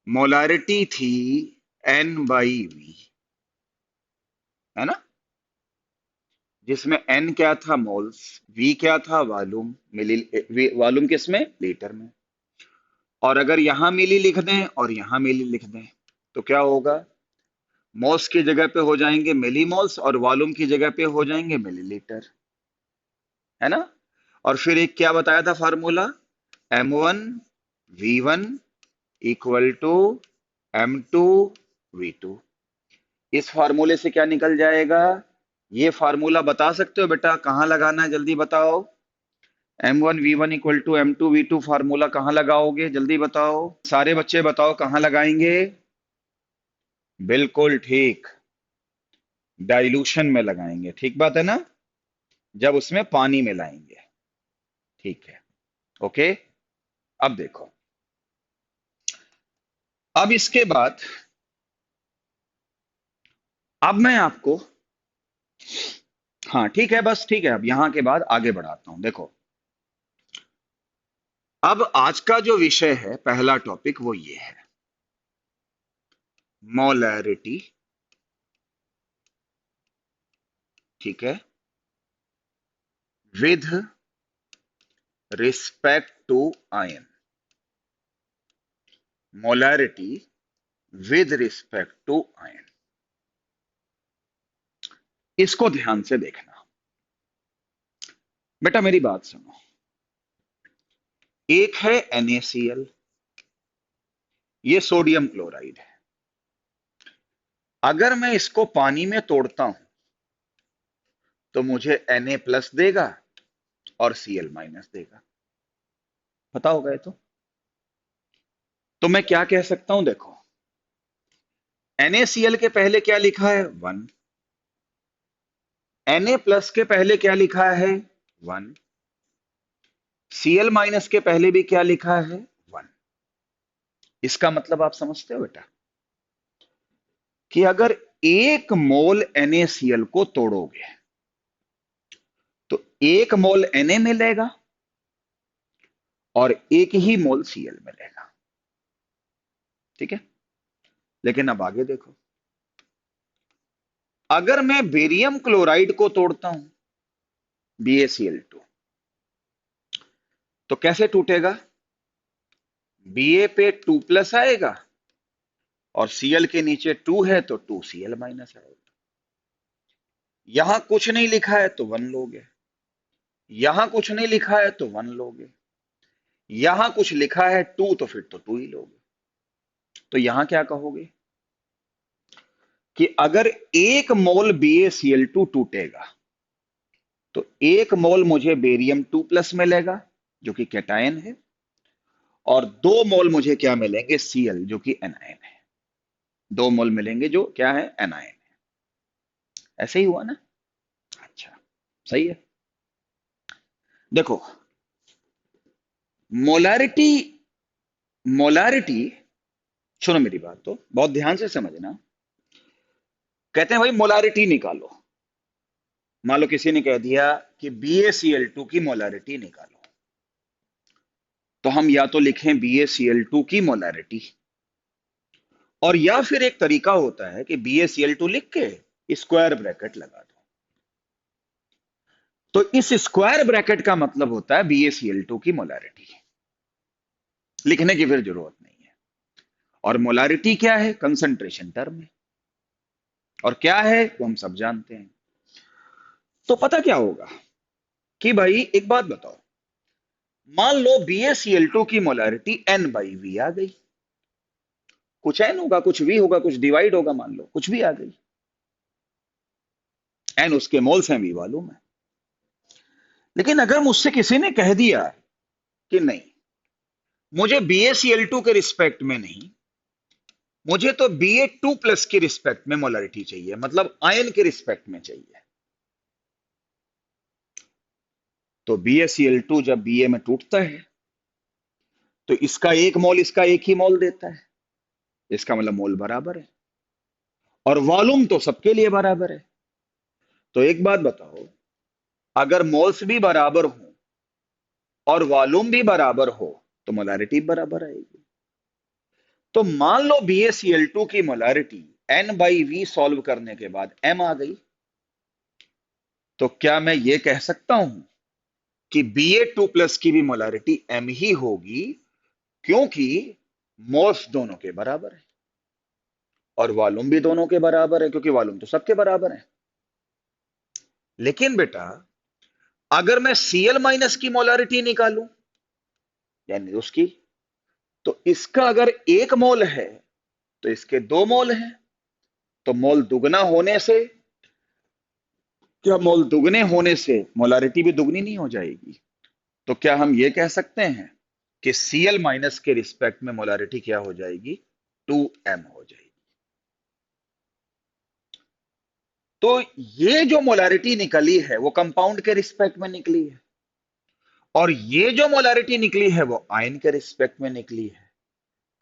Molarity थी N/V, है ना, जिसमें N क्या था, मोल्स, V क्या था, वॉल्यूम, वॉल्यूम किसमें, लीटर में। और अगर यहां मिली लिख दें और यहां मिली लिख दें तो क्या होगा, मोल्स की जगह पे हो जाएंगे मिली मोल्स और वॉल्यूम की जगह पे हो जाएंगे मिलीलीटर, है ना। और फिर एक क्या बताया था formula, M1V1 equal to M2V2। इस फार्मूले से क्या निकल जाएगा, ये फार्मूला बता सकते हो बेटा, कहां लगाना है जल्दी बताओ। M1V1 equal to M2V2 formula कहां लगाओगे, जल्दी बताओ, सारे बच्चे बताओ कहां लगाएंगे। बिल्कुल ठीक, डाइल्यूशन में लगाएंगे, ठीक बात है ना, जब उसमें पानी मिलाएंगे, ठीक है, ओके। अब देखो, अब इसके बाद, अब मैं आपको, हाँ ठीक है, बस ठीक है, अब यहां के बाद आगे बढ़ाता हूं, देखो। अब आज का जो विषय है, पहला टॉपिक वो ये है, मोलैरिटी, ठीक है, with respect to ion, molarity with respect to ion. इसको ध्यान से देखना बेटा, मेरी बात सुनो। एक है NaCl, ये सोडियम क्लोराइड है। अगर मैं इसको पानी में तोड़ता हूं तो मुझे Na+ देगा और Cl- देगा, पता होगा ये तो मैं क्या कह सकता हूं, देखो, NaCl के पहले क्या लिखा है, 1, Na+ के पहले क्या लिखा है, 1, Cl- के पहले भी क्या लिखा है, 1। इसका मतलब आप समझते हो बेटा, कि अगर 1 मोल NaCl को तोड़ोगे तो 1 मोल Na मिलेगा और 1 ही मोल Cl मिलेगा, ठीक है। लेकिन अब आगे देखो, अगर मैं बेरियम क्लोराइड को तोड़ता हूं, BaCl2, तो कैसे टूटेगा, Ba पे 2+ आएगा और Cl के नीचे 2 है तो 2Cl- आएगा। यहां कुछ नहीं लिखा है तो 1 लोगे, यहां कुछ नहीं लिखा है तो 1 लोगे, यहां कुछ लिखा है 2 तो फिर तो 2 ही लोगे। तो यहां क्या कहोगे, कि अगर 1 मोल BaCl2 टूटेगा तो 1 मोल मुझे बेरियम 2+ मिलेगा जो कि कैटायन है, और 2 मोल मुझे क्या मिलेंगे, Cl जो कि एनायन है। 2 मोल मिलेंगे जो क्या है, एनायन है। ऐसे ही हुआ ना, अच्छा, सही है। देखो, मोलारिटी, मोलारिटी, सुनो मेरी बात तो बहुत ध्यान से समझना। कहते हैं भाई मोलारिटी निकालो, मान लो किसी ने कह दिया कि BaCl2 की मोलारिटी निकालो, तो हम या तो लिखें BaCl2 की मोलारिटी, और या फिर एक तरीका होता है कि BaCl2 लिख के स्क्वायर ब्रैकेट लगा दो। तो इस स्क्वायर ब्रैकेट का मतलब होता है BaCl2 की मोलारिटी, लिखने की फिर जरूरत नहीं है। और मोलारिटी क्या है, कंसंट्रेशन टर्म है, और क्या है वो हम सब जानते हैं। तो पता क्या होगा, कि भाई एक बात बताओ, मान लो BaCl2 की मोलारिटी N/V आ गई, कुछ N होगा, कुछ V होगा, कुछ डिवाइड होगा, मान लो कुछ भी आ गई, N उसके मोल्स हैं, V मालूम है। लेकिन अगर मुझसे किसी ने कह दिया कि नहीं, मुझे BaCl2 के रिस्पेक्ट में नहीं, मुझे तो Ba2+ की रिस्पेक्ट में मोलारिटी चाहिए, मतलब आयन के रिस्पेक्ट में चाहिए, तो BaCl2 जब Ba में टूटता है तो इसका 1 मोल इसका 1 ही मोल देता है, इसका मतलब मोल बराबर है, और वॉल्यूम तो सबके लिए बराबर है। तो एक बात बताओ, अगर मोल्स भी बराबर हो और वॉल्यूम भी बराबर हो तो मोलारिटी बराबर आएगी। तो मान लो BaCl2 की मोलारिटी N/V सॉल्व करने के बाद m आ गई, तो क्या मैं ये कह सकता हूं कि Ba2 प्लस की भी मोलारिटी m ही होगी, क्योंकि मोल्स दोनों के बराबर है और वॉल्यूम भी दोनों के बराबर है, क्योंकि वॉल्यूम तो सबके बराबर है। लेकिन बेटा, अगर मैं Cl माइनस की मोलारिटी निकालूं, यानी उसकी, तो इसका अगर 1 मोल है तो इसके 2 मोल हैं, तो मोल दुगना होने से, क्या मोल दुगने होने से मोलारिटी भी दुगनी नहीं हो जाएगी? तो क्या हम ये कह सकते हैं कि Cl माइनस के रिस्पेक्ट में मोलारिटी क्या हो जाएगी? 2m हो जाएगी। तो ये जो मोलारिटी निकली है वो कंपाउंड के रिस्पेक्ट में निकली है, और ये जो मोलारिटी निकली है वो आयन के रिस्पेक्ट में निकली है।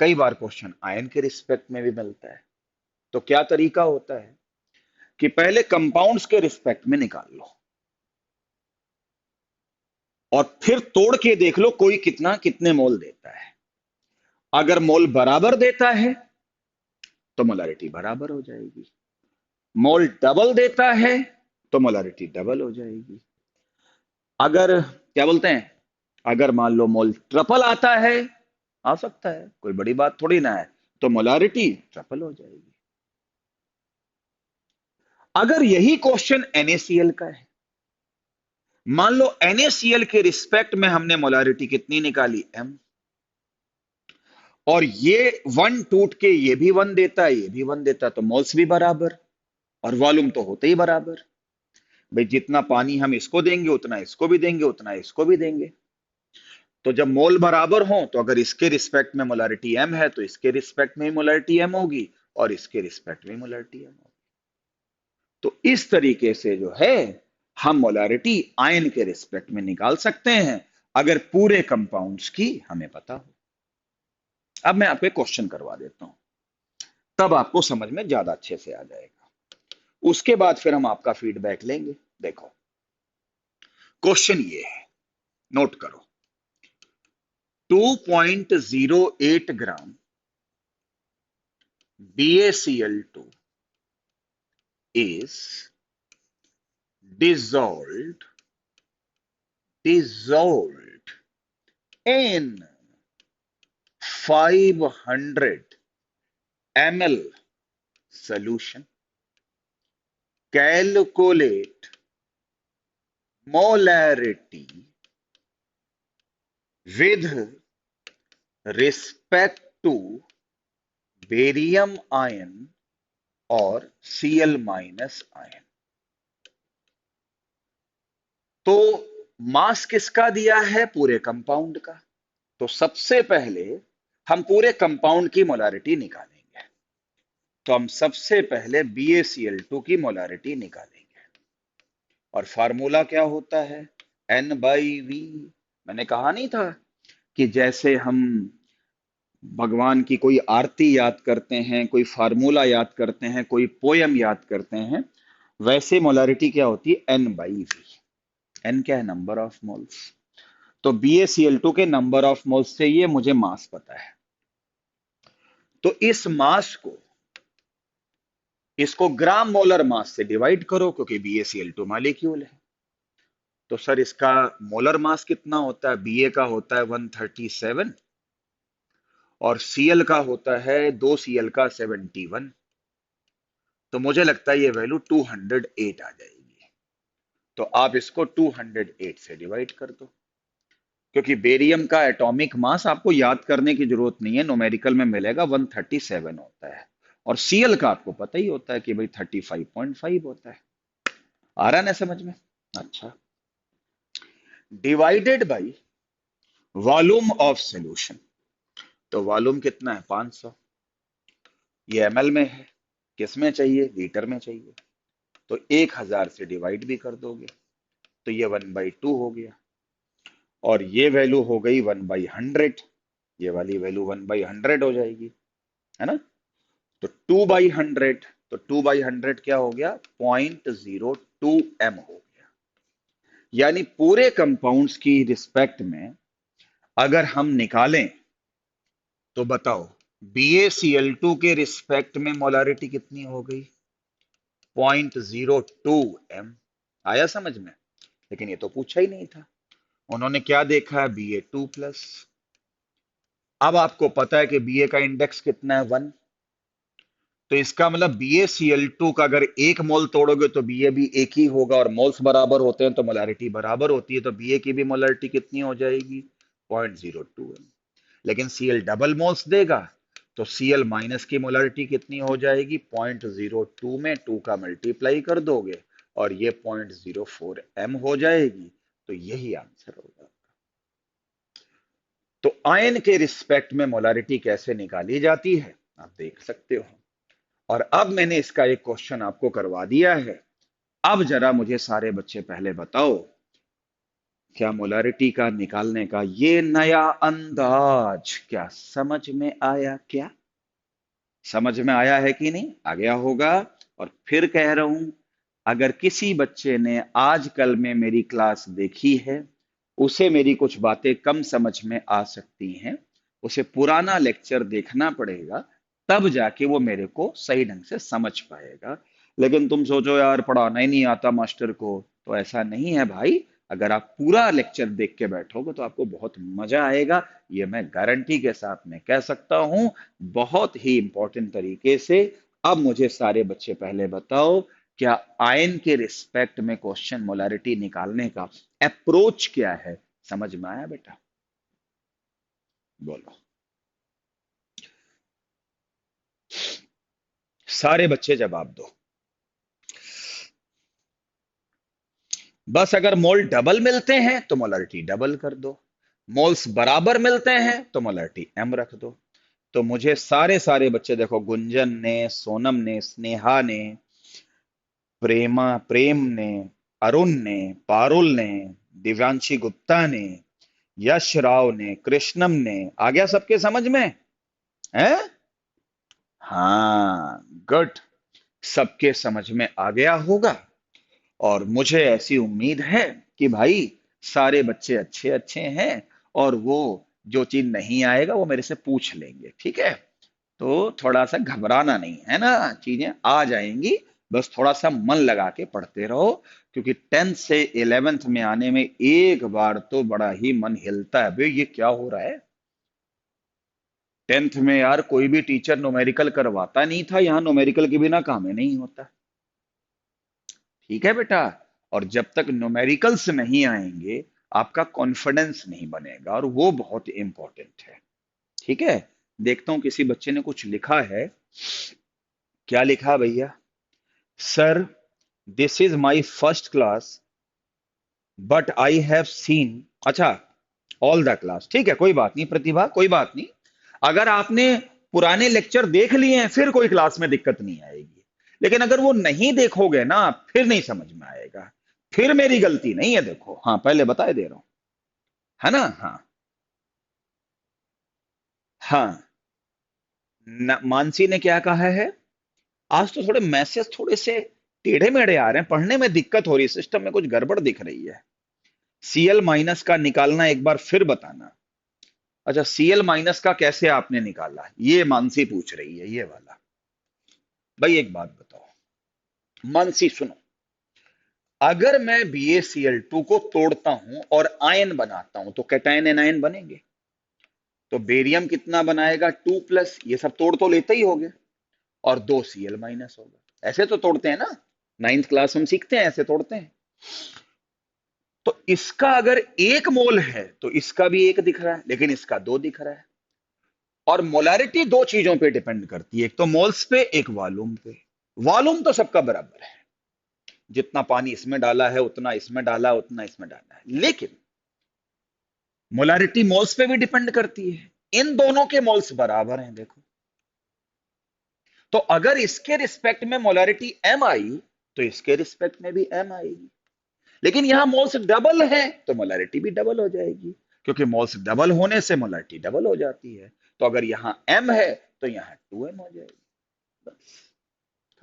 कई बार क्वेश्चन आयन के रिस्पेक्ट में भी मिलता है। तो क्या तरीका होता है कि पहले कंपाउंड्स के रिस्पेक्ट में निकाल लो और फिर तोड़ के देख लो कोई कितना कितने मोल देता है। अगर मोल बराबर देता है तो मोलारिटी बराबर हो जाएगी, मोल डबल देता है तो मोलारिटी डबल हो जाएगी। अगर क्या बोलते हैं, अगर मान लो मोल ट्रिपल आता है, आ सकता है, कोई बड़ी बात थोड़ी ना है, तो मोलारिटी ट्रिपल हो जाएगी। अगर यही क्वेश्चन NaCl का है, मान लो NaCl के रिस्पेक्ट में हमने मोलारिटी कितनी निकाली? m, और ये वन टूट के ये भी वन देता है, ये भी वन देता है, तो मोल्स भी बराबर और वॉल्यूम तो होते ही बराबर। भाई जितना पानी हम इसको देंगे उतना इसको भी देंगे, उतना इसको भी देंगे। तो जब मोल बराबर हो, तो अगर इसके रिस्पेक्ट में मोलारिटी m है तो इसके रिस्पेक्ट में मोलारिटी m होगी, और इसके रिस्पेक्ट में मोलारिटी m होगी। तो इस तरीके से जो है हम मोलारिटी आयन के रिस्पेक्ट में निकाल सकते हैं, अगर पूरे कंपाउंड्स की हमें पता हो। अब मैं आपको क्वेश्चन करवा देता हूं, तब आपको समझ में ज्यादा अच्छे से आ जाएगा। उसके बाद फिर हम आपका फीडबैक लेंगे। देखो क्वेश्चन ये है, नोट करो। 2.08 ग्राम BaCl2 is dissolved in 500 ml solution. Calculate molarity with respect to barium ion और Cl माइनस आयन। तो मास किसका दिया है? पूरे कंपाउंड का। तो सबसे पहले हम पूरे कंपाउंड की मोलारिटी निकालेंगे। तो हम सबसे पहले BaCl2 की मोलारिटी निकालेंगे, और फार्मूला क्या होता है? N/V। मैंने कहा नहीं था कि जैसे हम भगवान की कोई आरती याद करते हैं, कोई फार्मूला याद करते हैं, कोई पोयम याद करते हैं, वैसे मोलारिटी क्या होती है? N/V। N क्या है? Number of moles. तो BaCl2 के नंबर ऑफ मोल्स से ये मुझे मास पता है। तो इस मास को, इसको ग्राम मोलर मास से डिवाइड करो, क्योंकि BaCl2 मॉलिक्यूल है। तो सर इसका मोलर मास कितना होता है? Ba का होता है 137 और Cl का होता है 2Cl का 71। तो मुझे लगता है ये वैल्यू 208 आ जाएगी। तो आप इसको 208 से डिवाइड कर दो, क्योंकि बेरियम का एटॉमिक मास आपको याद करने की जरूरत नहीं है, न्यूमेरिकल में मिलेगा 137 होता है, और Cl का आपको पता ही होता है कि भाई 35.5 होता है। आ रहा ना समझ में? अच्छा, divided by volume of solution. तो वॉल्यूम कितना है? 500। ये ml में है, किस में चाहिए? लीटर में चाहिए। तो 1000 से डिवाइड भी कर दोगे तो ये 1/2 हो गया, और ये वैल्यू हो गई 1/100। ये वाली वैल्यू 1/100 हो जाएगी, है ना? तो 2/100, तो 2/100 क्या हो गया? 0.02 m हो गया। यानी पूरे कंपाउंड्स की रिस्पेक्ट में अगर हम निकालें तो बताओ BaCl2 के रिस्पेक्ट में मोलारिटी कितनी हो गई? 0.02 m। आया समझ में? लेकिन ये तो पूछा ही नहीं था। उन्होंने क्या देखा है? Ba2+। अब आपको पता है कि Ba का इंडेक्स कितना है? 1। तो इसका मतलब BaCl2 का अगर एक मोल तोड़ोगे तो Ba भी एक ही होगा, और मोल्स बराबर होते हैं तो मोलारिटी बराबर होती है, तो Ba की भी मोलारिटी कितनी हो जाएगी? 0.02 m। लेकिन Cl डबल मोल्स देगा तो Cl माइनस की मोलारिटी कितनी हो जाएगी? 0.02 में 2 का मल्टीप्लाई कर दोगे और ये 0.04 m हो जाएगी। तो यही आंसर होगा। तो आयन के रिस्पेक्ट में मोलारिटी कैसे निकाली जाती है आप देख सकते हो। और अब मैंने इसका एक क्वेश्चन आपको करवा दिया है। अब जरा मुझे सारे बच्चे पहले बताओ, क्या मोलारिटी का निकालने का ये नया अंदाज क्या समझ में आया? क्या समझ में आया है कि नहीं? आ गया होगा। और फिर कह रहा हूं, अगर किसी बच्चे ने आजकल में मेरी क्लास देखी है, उसे मेरी कुछ बातें कम समझ में आ सकती हैं, उसे पुराना लेक्चर देखना पड़ेगा, तब जाके वो मेरे को सही ढंग से समझ पाएगा। लेकिन तुम सोचो यार पढ़ाना ही नहीं आता मास्टर को, तो ऐसा नहीं है भाई। अगर आप पूरा लेक्चर देख के बैठोगे तो आपको बहुत मजा आएगा, ये मैं गारंटी के साथ में कह सकता हूं, बहुत ही इंपॉर्टेंट तरीके से। अब मुझे सारे बच्चे पहले बताओ, क्या आयन के रिस्पेक्ट में क्वेश्चन मोलारिटी निकालने का अप्रोच क्या है? समझ में आया बेटा? बोलो सारे बच्चे जवाब दो। बस अगर मोल डबल मिलते हैं तो मोलारिटी डबल कर दो, मोल्स बराबर मिलते हैं तो मोलारिटी m रख दो। तो मुझे सारे सारे बच्चे देखो, गुंजन ने, सोनम ने, स्नेहा ने, प्रेम ने, अरुण ने, पारुल ने, दिव्यांशी गुप्ता ने, यश राव ने, कृष्णम ने, आ गया सबके समझ में? है? हाँ, गुड। सबके समझ में आ गया होगा। और मुझे ऐसी उम्मीद है कि भाई सारे बच्चे अच्छे अच्छे हैं, और वो जो चीज नहीं आएगा वो मेरे से पूछ लेंगे, ठीक है? तो थोड़ा सा घबराना नहीं है ना, चीजें आ जाएंगी। बस थोड़ा सा मन लगा के पढ़ते रहो, क्योंकि 10th से 11th में आने में एक बार तो बड़ा ही मन हिलता है, भाई ये क्या हो रहा है। 10th में यार कोई भी टीचर न्यूमेरिकल करवाता नहीं था, यहाँ न्यूमेरिकल के बिना काम ही नहीं होता। ठीक है बेटा? और जब तक न्यूमेरिकल्स नहीं आएंगे आपका कॉन्फिडेंस नहीं बनेगा, और वो बहुत इंपॉर्टेंट है। ठीक है? देखता हूं किसी बच्चे ने कुछ लिखा है। क्या लिखा भैया? Sir, this is my first class but I have seen. अच्छा, ऑल द क्लास, ठीक है, कोई बात नहीं प्रतिभा, कोई बात नहीं। अगर आपने पुराने लेक्चर देख लिए हैं फिर कोई क्लास में दिक्कत नहीं आएगी। लेकिन अगर वो नहीं देखोगे ना, फिर नहीं समझ में आएगा। फिर मेरी गलती नहीं है, देखो, हाँ पहले बता दे रहा हूं, है ना? हाँ। हाँ, मानसी ने क्या कहा है? आज तो थोड़े मैसेज थोड़े से टेढ़े मेढ़े आ रहे हैं, पढ़ने में दिक्कत हो रही है, सिस्टम में कुछ गड़बड़ दिख रही है। Cl माइनस का निकालना एक बार फिर बताना। अच्छा, Cl माइनस का कैसे आपने निकाला, ये मानसी पूछ रही है, ये वाला। भाई एक बात बताओ मानसी, सुनो। अगर मैं BaCl2 को तोड़ता हूं और आयन बनाता हूं तो कैटायन एनायन बनेंगे। तो बेरियम कितना बनाएगा? 2+, ये सब तोड़ तो लेते ही होगे, और 2 Cl माइनस होगा। ऐसे तो तोड़ते हैं ना, 9th क्लास हम सीखते हैं, ऐसे तोड़ते हैं। तो इसका अगर एक मोल है तो इसका भी एक दिख रहा है, लेकिन इसका दो दिख रहा है। और मोलारिटी दो चीजों पे डिपेंड करती है, एक तो मोल्स पे, एक वॉल्यूम पे। वॉल्यूम तो सबका बराबर है, जितना पानी इसमें डाला है उतना इसमें डाला, उतना इसमें डाला है। लेकिन मोलारिटी मोल्स पे भी डिपेंड करती है, इन दोनों के मोल्स बराबर हैं, देखो। तो अगर इसके रिस्पेक्ट में मोलारिटी m आई तो इसके रिस्पेक्ट में भी m आएगी। लेकिन यहां मोल्स डबल है तो मोलारिटी भी डबल हो जाएगी, क्योंकि मोल्स डबल होने से मोलारिटी डबल हो जाती है। तो अगर यहां m है तो यहां 2m हो जाएगी, बस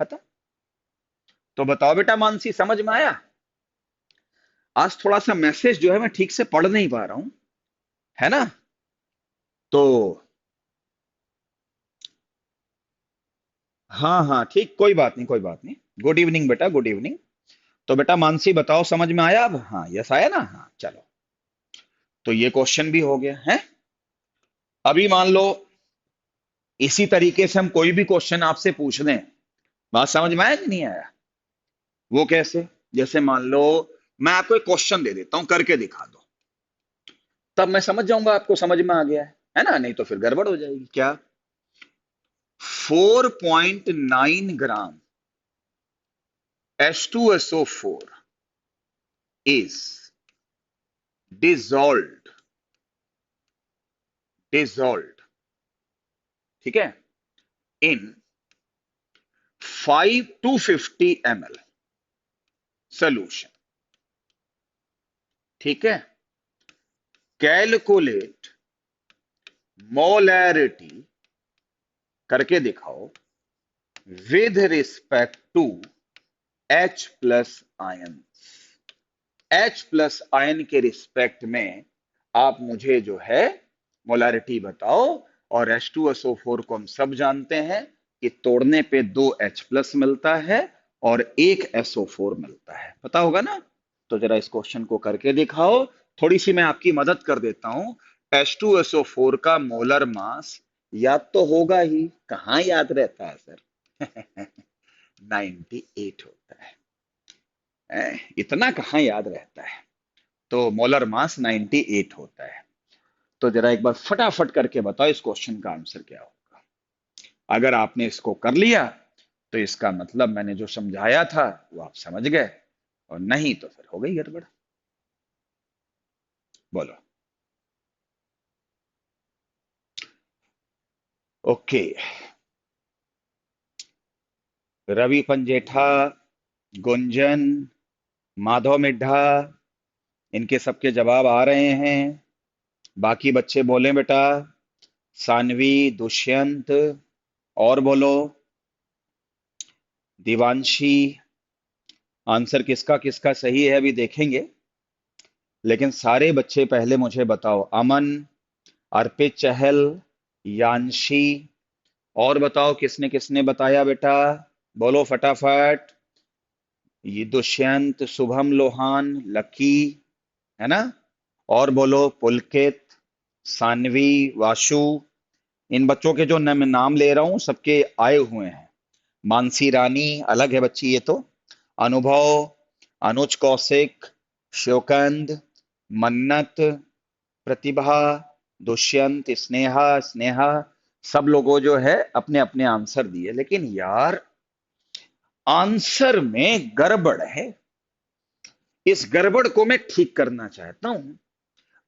खत्म। तो बताओ बेटा मानसी, समझ में आया? आज थोड़ा सा मैसेज जो है मैं ठीक से पढ़ नहीं पा रहा हूं, है ना? तो हाँ हाँ ठीक, कोई बात नहीं, कोई बात नहीं। गुड इवनिंग बेटा, गुड इवनिंग। तो बेटा मानसी बताओ, समझ में आया अब? हाँ, यस आया ना? हाँ चलो, तो ये क्वेश्चन भी हो गया है। अभी मान लो इसी तरीके से हम कोई भी क्वेश्चन आपसे पूछ दें, बात समझ में आया कि नहीं आया? वो कैसे? जैसे मान लो मैं आपको एक क्वेश्चन दे देता हूं, करके दिखा दो, तब मैं समझ जाऊंगा आपको समझ में आ गया है ना? नहीं तो फिर गड़बड़ हो जाएगी। क्या? 4.9 ग्राम H2SO4 is dissolved, dissolved, ठीक है, इन 250 ml solution, ठीक है। कैलकुलेट मोलैरिटी, करके दिखाओ, with respect to H plus ion. H plus ion के रिस्पेक्ट में आप मुझे जो है मोलारिटी बताओ। और H2SO4 को हम सब जानते हैं कि तोड़ने पे 2 H प्लस मिलता है और 1 SO4 मिलता है, पता होगा ना? तो जरा इस क्वेश्चन को करके दिखाओ। थोड़ी सी मैं आपकी मदद कर देता हूं। H2SO4 का मोलर मास याद तो होगा ही, कहाँ याद रहता है सर? 98 होता है। इतना कहाँ याद रहता है? तो मोलर मास 98 होता है। तो जरा एक बार फटाफट करके बताओ इस क्वेश्चन का आंसर क्या होगा। अगर आपने इसको कर लिया तो इसका मतलब मैंने जो समझाया था वो आप समझ गए, और नहीं तो फिर हो गई गड़बड़। बोलो। ओके। रवि पंजेठा, गुंजन, माधव मिड्ढा, इनके सबके जवाब आ रहे हैं। बाकी बच्चे बोले बेटा। सानवी, दुष्यंत, और बोलो। दिवांशी। आंसर किसका किसका सही है अभी देखेंगे, लेकिन सारे बच्चे पहले मुझे बताओ। अमन, अर्पित चहल, यांशी, और बताओ किसने किसने बताया बेटा? बोलो फटाफट। ये दुष्यंत, शुभम लोहान, लकी, है ना? और बोलो पुलकित, सानवी, वाशु। इन बच्चों के जो मैं नाम ले रहा हूं सबके आए हुए हैं। मानसी रानी अलग है बच्ची ये तो। अनुभव, अनुज कौशिक, श्योकंद, मन्नत, प्रतिभा, दुष्यंत, स्नेहा, स्नेहा, सब लोगों जो है अपने अपने आंसर दिए। लेकिन यार आंसर में गड़बड़ है। इस गड़बड़ को मैं ठीक करना चाहता हूं।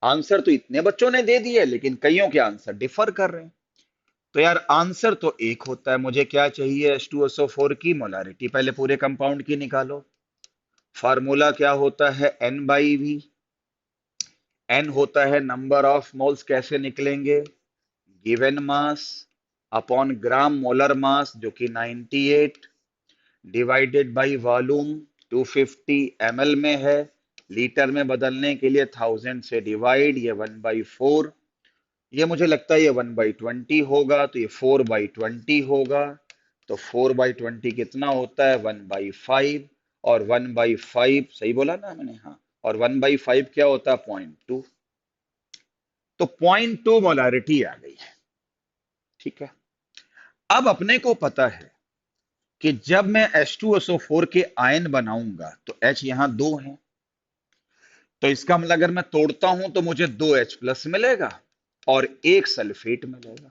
आंसर तो इतने बच्चों ने दे दिए, लेकिन कईयों के आंसर डिफर कर रहे हैं। तो यार आंसर तो एक होता है। मुझे क्या चाहिए? H2SO4 की मोलारिटी पहले पूरे कंपाउंड की निकालो। फार्मूला क्या होता है? N/V। N होता है नंबर ऑफ मोल्स। कैसे निकलेंगे? Given mass upon gram molar mass जो कि 98, डिवाइडेड बाय वॉल्यूम 250 ml में है। लीटर में बदलने के लिए 1000 से डिवाइड, ये 1/4। ये मुझे लगता है ये 1/20 होगा, तो ये 4/20 होगा। तो 4/20 कितना होता है? 1/5। और 1/5 सही बोला ना मैंने? हाँ। और 1/5 क्या होता है? 0.2। तो 0.2 मोलारिटी आ गई है, ठीक है। अब अपने को पता है कि जब मैं H2SO4 के आयन बनाऊंगा तो H यहां दो है, तो इसका मतलब अगर मैं तोड़ता हूं तो मुझे 2H प्लस मिलेगा और एक सल्फेट मिलेगा।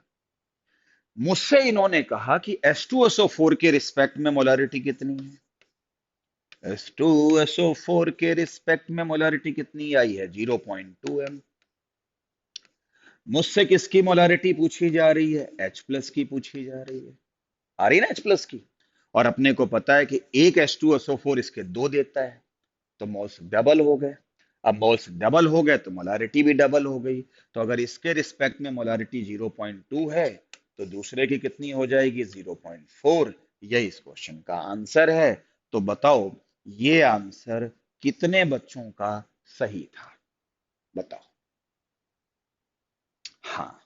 मुझसे इन्होंने कहा कि H2SO4 के रिस्पेक्ट में मोलारिटी कितनी है? H2SO4 के रिस्पेक्ट में मोलारिटी कितनी आई है? 0.2 m। मुझसे किसकी मोलारिटी पूछी जा रही है? H प्लस की पूछी जा रही है। आ रही है ना H प्लस की? और अपने को पता है कि एक H2SO4 इसके दो देता है, तो मोल्स डबल हो गए। अब मोल्स डबल हो गए तो मोलारिटी भी डबल हो गई। तो अगर इसके रिस्पेक्ट में मोलारिटी 0.2 है तो दूसरे की कितनी हो जाएगी? 0.4। यही इस क्वेश्चन का आंसर है। तो बताओ ये आंसर कितने बच्चों का सही था? बताओ। हाँ,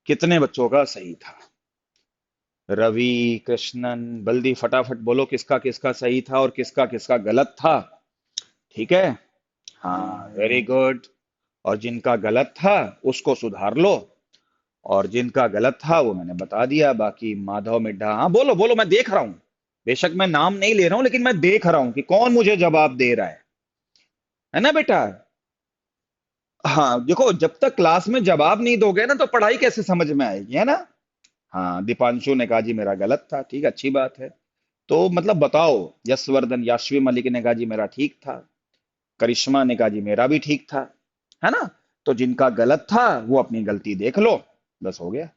कितने बच्चों का सही था? रवि, कृष्णन, बल्दी, फटाफट बोलो किसका किसका सही था और किसका किसका गलत था। ठीक है। हाँ, वेरी गुड। और जिनका गलत था उसको सुधार लो, और जिनका गलत था वो मैंने बता दिया। बाकी माधव मिड्ढा, हाँ बोलो बोलो, मैं देख रहा हूं। बेशक मैं नाम नहीं ले रहा हूं, लेकिन मैं देख रहा हूं कि कौन मुझे जवाब दे रहा है ना बेटा। हाँ देखो, जब तक क्लास में जवाब नहीं दोगे ना तो पढ़ाई कैसे समझ में आएगी, है ना। हाँ, दीपांशु ने कहा जी मेरा गलत था, ठीक है, अच्छी बात है। तो मतलब बताओ। यशवर्धन याशवी मलिक ने कहा जी मेरा ठीक था। करिश्मा ने कहा जी मेरा भी ठीक था, है ना। तो जिनका गलत था वो अपनी गलती देख लो, बस हो गया,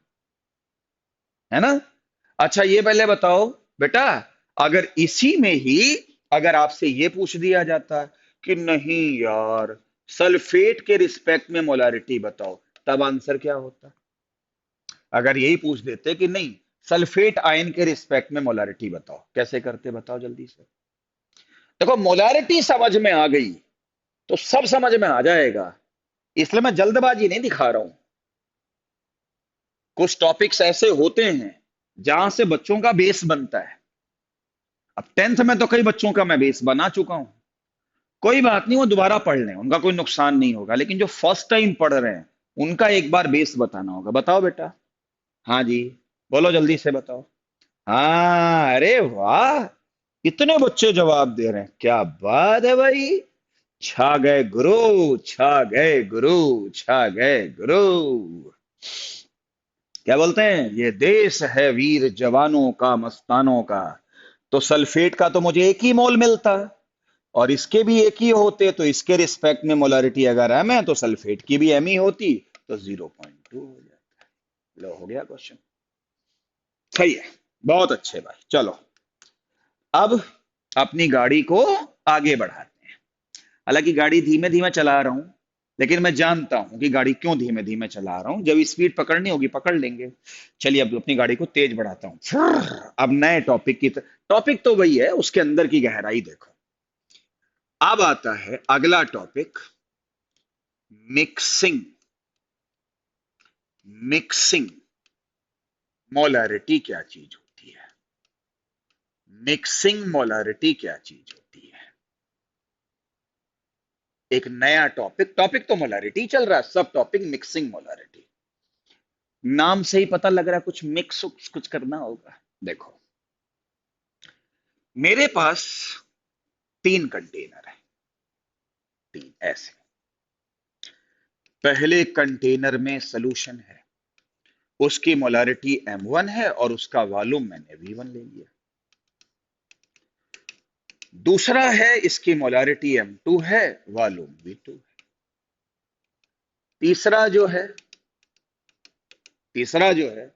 है ना। अच्छा ये पहले बताओ बेटा, अगर इसी में ही अगर आपसे ये पूछ दिया जाता कि नहीं यार, सल्फेट के रिस्पेक्ट में मोलारिटी बताओ, तब आंसर क्या होता। अगर यही पूछ देते कि नहीं, सल्फेट आयन के रिस्पेक्ट में मोलारिटी बताओ, कैसे करते बताओ जल्दी से। देखो मोलारिटी समझ में आ गई तो सब समझ में आ जाएगा, इसलिए मैं जल्दबाजी नहीं दिखा रहा हूं। कुछ टॉपिक्स ऐसे होते हैं जहां से बच्चों का बेस बनता है। अब टेंथ में तो कई बच्चों का मैं बेस बना चुका हूं। कोई बात नहीं, वो दोबारा पढ़ लें, उनका कोई नुकसान नहीं होगा, लेकिन जो फर्स्ट टाइम पढ़ रहे हैं उनका एक बार बेस बताना होगा। बताओ बेटा। हाँ जी, बोलो जल्दी से बताओ। हाँ, अरे वाह, कितने बच्चे जवाब दे रहे हैं, क्या बात है भाई। छा गए गुरु, छा गए गुरु, छा गए गुरु। क्या बोलते हैं, ये देश है वीर जवानों का, मस्तानों का। तो सल्फेट का तो मुझे एक ही मोल मिलता, और इसके भी एक ही होते, तो इसके रिस्पेक्ट में मोलारिटी अगर एम है तो सल्फेट की भी एम ही होती, तो 0.2 हो जाता। लो, हो गया क्वेश्चन। सही है, बहुत अच्छे भाई। चलो अब अपनी गाड़ी को आगे बढ़ाते हैं। हालांकि गाड़ी धीमे धीमे चला रहा हूं, लेकिन मैं जानता हूं कि गाड़ी क्यों धीमे धीमे चला रहा हूं। जब स्पीड पकड़नी होगी पकड़ लेंगे। चलिए अब अपनी गाड़ी को तेज बढ़ाता हूं। अब नए टॉपिक टॉपिक तो वही है, उसके अंदर की गहराई देखो। अब आता है अगला टॉपिक, मिक्सिंग। मिक्सिंग मोलारिटी क्या चीज होती है। मिक्सिंग मोलारिटी क्या चीज होती है। एक नया टॉपिक, टॉपिक तो मोलारिटी चल रहा है, सब टॉपिक मिक्सिंग मोलारिटी। नाम से ही पता लग रहा है कुछ मिक्स कुछ करना होगा। देखो, मेरे पास 3 कंटेनर है, 3 ऐसे। पहले कंटेनर में सॉल्यूशन है, उसकी मोलारिटी m1 है और उसका वॉल्यूम मैंने v1 ले लिया। दूसरा है, इसकी मोलारिटी m2 है, वॉल्यूम v2 है। तीसरा जो है, तीसरा जो है,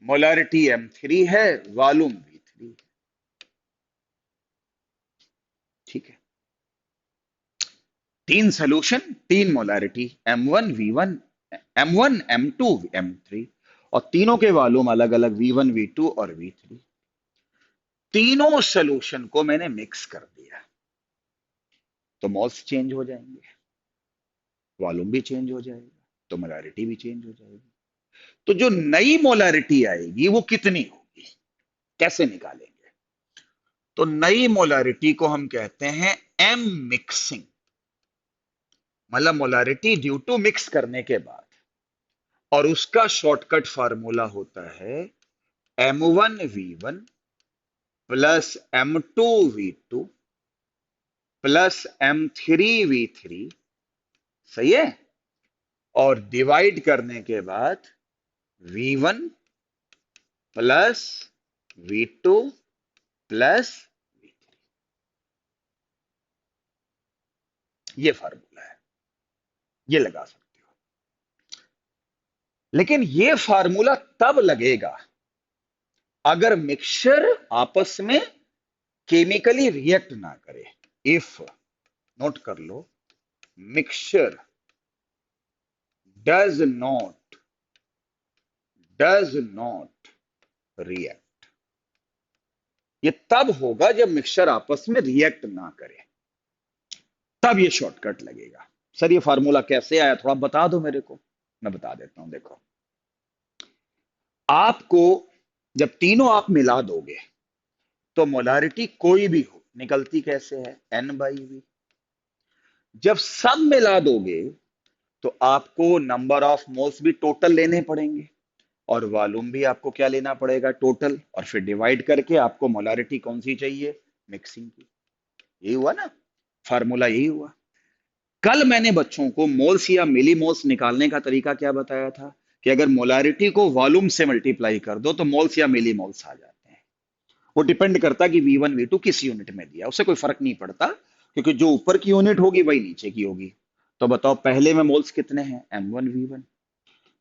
मोलारिटी m3 है, वॉल्यूम v3 है। ठीक है, 3 solution, 3 molarity, m1 v1, m1 m2 m3, और तीनों के वॉल्यूम अलग अलग, v1 v2 और v3। तीनों सॉल्यूशन को मैंने मिक्स कर दिया, तो मोल्स चेंज हो जाएंगे, वॉल्यूम भी चेंज हो जाएगा, तो मोलारिटी भी चेंज हो जाएगी। तो जो नई मोलारिटी आएगी वो कितनी होगी, कैसे निकालेंगे। तो नई मोलारिटी को हम कहते हैं एम मिक्सिंग, मतलब मोलारिटी ड्यू टू मिक्स करने के बाद। और उसका शॉर्टकट फार्मूला होता है m1v1 plus m2v2 plus m3v3। सही है। और डिवाइड करने के बाद v1 plus v2 plus v3। ये फार्मूला है, ये लगा सकते हो। लेकिन ये फार्मूला तब लगेगा अगर मिक्सचर आपस में केमिकली रिएक्ट ना करे। इफ, नोट कर लो, मिक्सचर डज नॉट रिएक्ट। ये तब होगा जब मिक्सचर आपस में रिएक्ट ना करे, तब ये शॉर्टकट लगेगा। सर ये फार्मूला कैसे आया, थोड़ा बता दो मेरे को। मैं बता देता हूं, देखो। आपको जब तीनों आप मिला दोगे तो मोलारिटी कोई भी हो निकलती कैसे है, N/V। जब सब मिला दोगे तो आपको नंबर ऑफ मोल्स भी टोटल लेने पड़ेंगे और वॉल्यूम भी आपको क्या लेना पड़ेगा, टोटल, और फिर डिवाइड करके आपको मोलारिटी कौन सी चाहिए, मिक्सिंग की। यही हुआ ना, फार्मूला यही हुआ। कल मैंने बच्चों को मोल्स या मिली मोल्स निकालने का तरीका क्या बताया था, कि अगर मोलारिटी को वॉल्यूम से मल्टीप्लाई कर दो तो मोल्स या मिली मोल्स आ जाते हैं। वो डिपेंड करता कि V1 V2 किस यूनिट में दिया, उससे कोई फर्क नहीं पड़ता, क्योंकि जो ऊपर की यूनिट होगी वही नीचे की होगी। तो बताओ पहले में मोल्स कितने हैं, M1V1।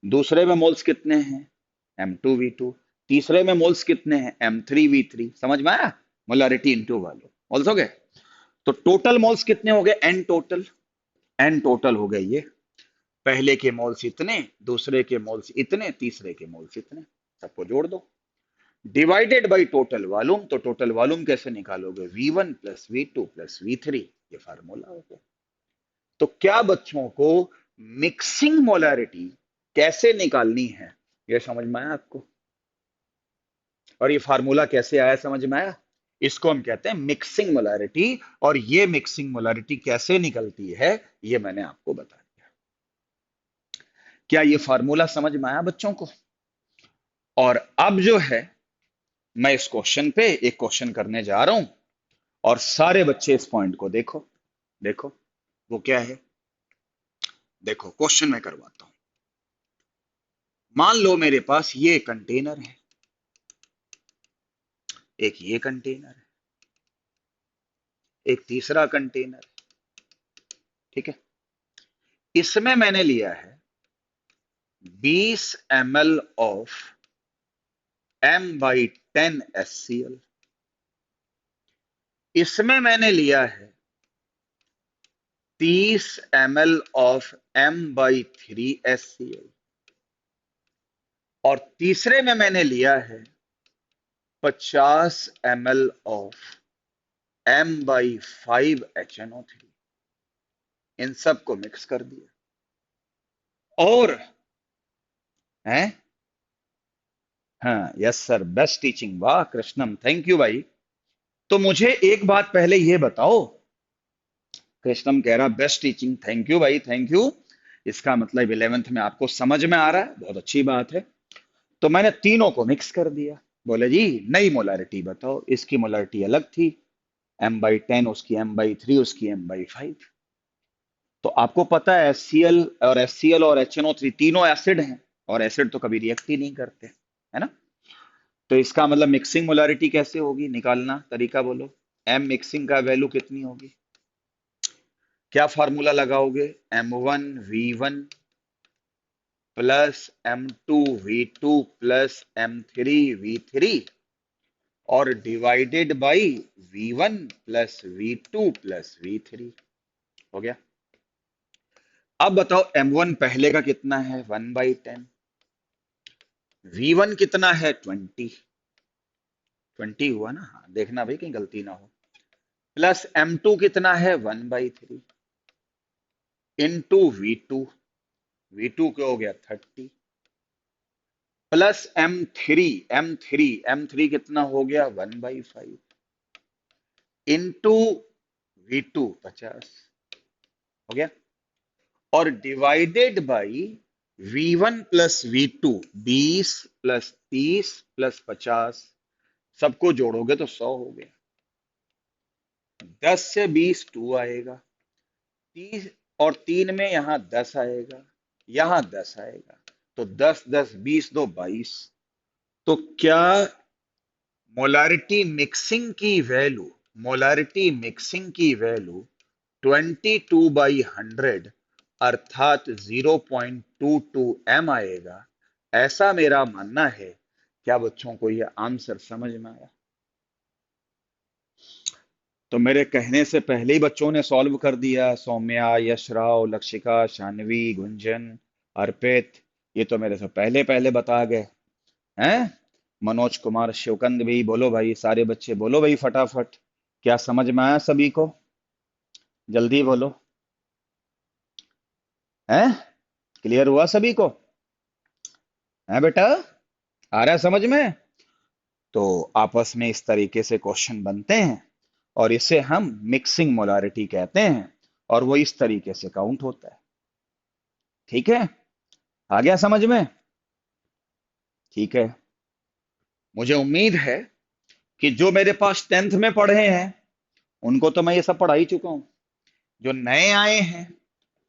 दूसरे में मोल्स कितने हैं, M2V2। तीसरे में मोल्स कितने हैं, M3V3। समझ में आया, मोलारिटी इंटू वॉल्यूम, मोल्स हो गए। तो टोटल मोल्स कितने हो गए, एन टोटल। एन टोटल हो गए ये, पहले के मोल्स इतने, दूसरे के मोल्स इतने, तीसरे के मोल्स इतने, सबको जोड़ दो, डिवाइडेड बाई टोटल वॉल्यूम। तो टोटल वॉल्यूम कैसे निकालोगे, V1 plus V2 plus V3, ये फार्मूला हो गया। तो क्या बच्चों को मिक्सिंग मोलारिटी कैसे निकालनी है, ये समझ में आया आपको, और ये फार्मूला कैसे आया समझ में आया। इसको हम कहते हैं मिक्सिंग मोलारिटी, और ये मिक्सिंग मोलारिटी कैसे निकलती है ये मैंने आपको बता दिया। क्या ये फार्मूला समझ में आया बच्चों को। और अब जो है, मैं इस क्वेश्चन पे एक क्वेश्चन करने जा रहा हूं, और सारे बच्चे इस पॉइंट को देखो। देखो वो क्या है, देखो क्वेश्चन मैं करवाता हूं। मान लो मेरे पास ये कंटेनर है, एक ये कंटेनर है, एक तीसरा कंटेनर है, ठीक है। इसमें मैंने लिया है 20 ml ऑफ M/10 HCl। इसमें मैंने लिया है 30 ml ऑफ M/3 HCl। और तीसरे में मैंने लिया है 50 ml ऑफ M/5 HNO3। इन सब को मिक्स कर दिया, और हैं, हाँ यस सर, बेस्ट टीचिंग, वाह कृष्णम, थैंक यू भाई। तो मुझे एक बात पहले ये बताओ, कृष्णम कह रहा बेस्ट टीचिंग, थैंक यू भाई, थैंक यू। इसका मतलब 11th में आपको समझ में आ रहा है, बहुत अच्छी बात है। तो मैंने तीनों को मिक्स कर दिया, बोले जी नई मोलारिटी बताओ। इसकी मोलारिटी अलग थी, M/10, उसकी M/3, उसकी M/5। तो आपको पता है HCl और HNO3 तीनों एसिड हैं, और एसिड तो कभी रिएक्ट ही नहीं करते, है ना। तो इसका मतलब मिक्सिंग मोलारिटी कैसे होगी, निकालना तरीका बोलो। M मिक्सिंग का वैल्यू कितनी होगी, क्या फार्मूला लगाओगे, M1V1 plus M2V2 plus M3V3, और divided by V1 plus V2 plus V3, हो गया। अब बताओ M1 पहले का कितना है, 1/10। V1 कितना है, 20 हुआ ना, हाँ देखना भाई कहीं गलती ना हो। प्लस M2 कितना है, 1/3 इंटू V2, V2 क्या हो गया, 30, प्लस M3 कितना हो गया, 1/5 इंटू V2, 50, हो गया। और divided by V1 plus V2, 20 plus 30 plus 50, सबको जोड़ोगे तो 100 हो गया। 10 से 20 2 आएगा, 30 और 3 में यहां 10 आएगा, यहां 10 आएगा, तो 10 10 20 दो 22। तो क्या मोलारिटी मिक्सिंग की वैल्यू 22/100 अर्थात 0.22 m आएगा, ऐसा मेरा मानना है। क्या बच्चों को यह आंसर समझ में आया। तो मेरे कहने से पहले ही बच्चों ने सॉल्व कर दिया, सौम्या, यशराव, लक्षिका, शानवी, गुंजन, अर्पित, ये तो मेरे से पहले पहले बता गए हैं। मनोज कुमार, शिवकंद भी, बोलो भाई, सारे बच्चे बोलो भाई फटाफट, क्या समझ में आया सभी को, जल्दी बोलो, हैं, क्लियर हुआ सभी को, है बेटा, आ रहा है समझ में। तो आपस में इस तरीके से क्वेश्चन बनते हैं और इसे हम मिक्सिंग मोलारिटी कहते हैं और वो इस तरीके से काउंट होता है। ठीक है, आ गया समझ में? ठीक है, मुझे उम्मीद है कि जो मेरे पास टेंथ में पढ़े हैं उनको तो मैं ये सब पढ़ा ही चुका हूं। जो नए आए हैं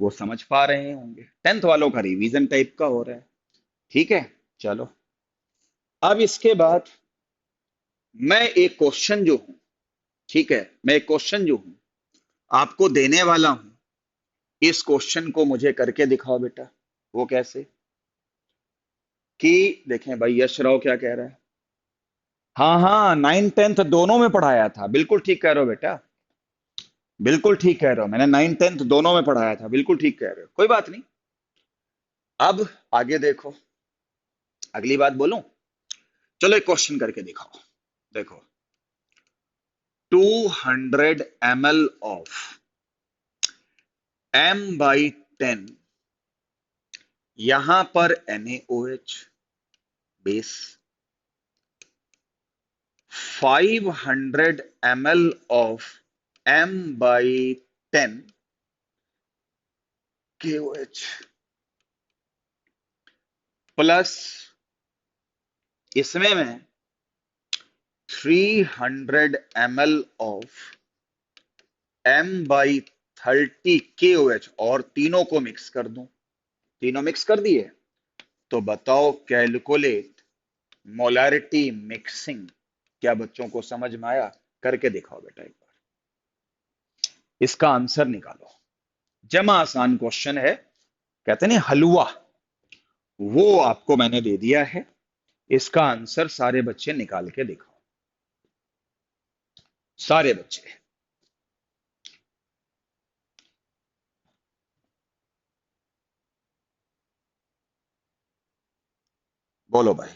वो समझ पा रहे होंगे, टेंथ वालों का रिवीजन टाइप का हो रहा है। ठीक है, चलो अब इसके बाद मैं एक क्वेश्चन जो हूं, ठीक है, मैं एक क्वेश्चन जो हूं आपको देने वाला हूं। इस क्वेश्चन को मुझे करके दिखाओ बेटा। वो कैसे? कि देखें भाई यश राव क्या कह रहा है। हाँ हाँ, 9th 10th दोनों में पढ़ाया था, बिल्कुल ठीक कह रहे हो बेटा, बिल्कुल ठीक कह रहे हो, मैंने 9th 10th दोनों में पढ़ाया था, बिल्कुल ठीक कह रहे हो, कोई बात नहीं। अब आगे देखो, अगली बात बोलूं? चलो एक क्वेश्चन करके दिखाओ। देखो, 200 ml ऑफ m/10, यहां पर NaOH base, 500 ml of m/10 KOH plus इसमें मैं 300 ml ऑफ m/30 KOH और तीनों को मिक्स कर दूं। तीनों मिक्स कर दिए, तो बताओ कैलकुलेट मोलारिटी मिक्सिंग। क्या बच्चों को समझ में आया? करके दिखाओ बेटा एक बार, इसका आंसर निकालो। जमा आसान क्वेश्चन है, कहते नहीं हलवा, वो आपको मैंने दे दिया है। इसका आंसर सारे बच्चे निकाल के दिखाओ, सारे बच्चे। बोलो भाई,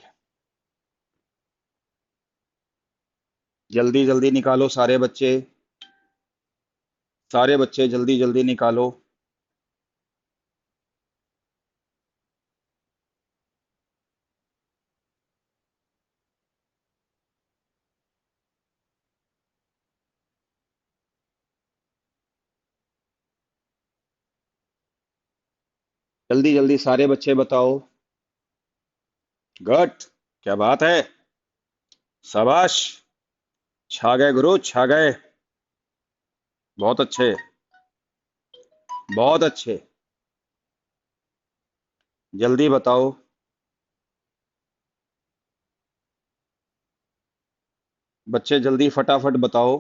जल्दी जल्दी निकालो सारे बच्चे, सारे बच्चे जल्दी जल्दी निकालो। जल्दी जल्दी सारे बच्चे बताओ। गुड, क्या बात है, शाबाश, छा गए गुरु, छा गए, बहुत अच्छे, बहुत अच्छे। जल्दी बताओ, बच्चे जल्दी फटाफट बताओ।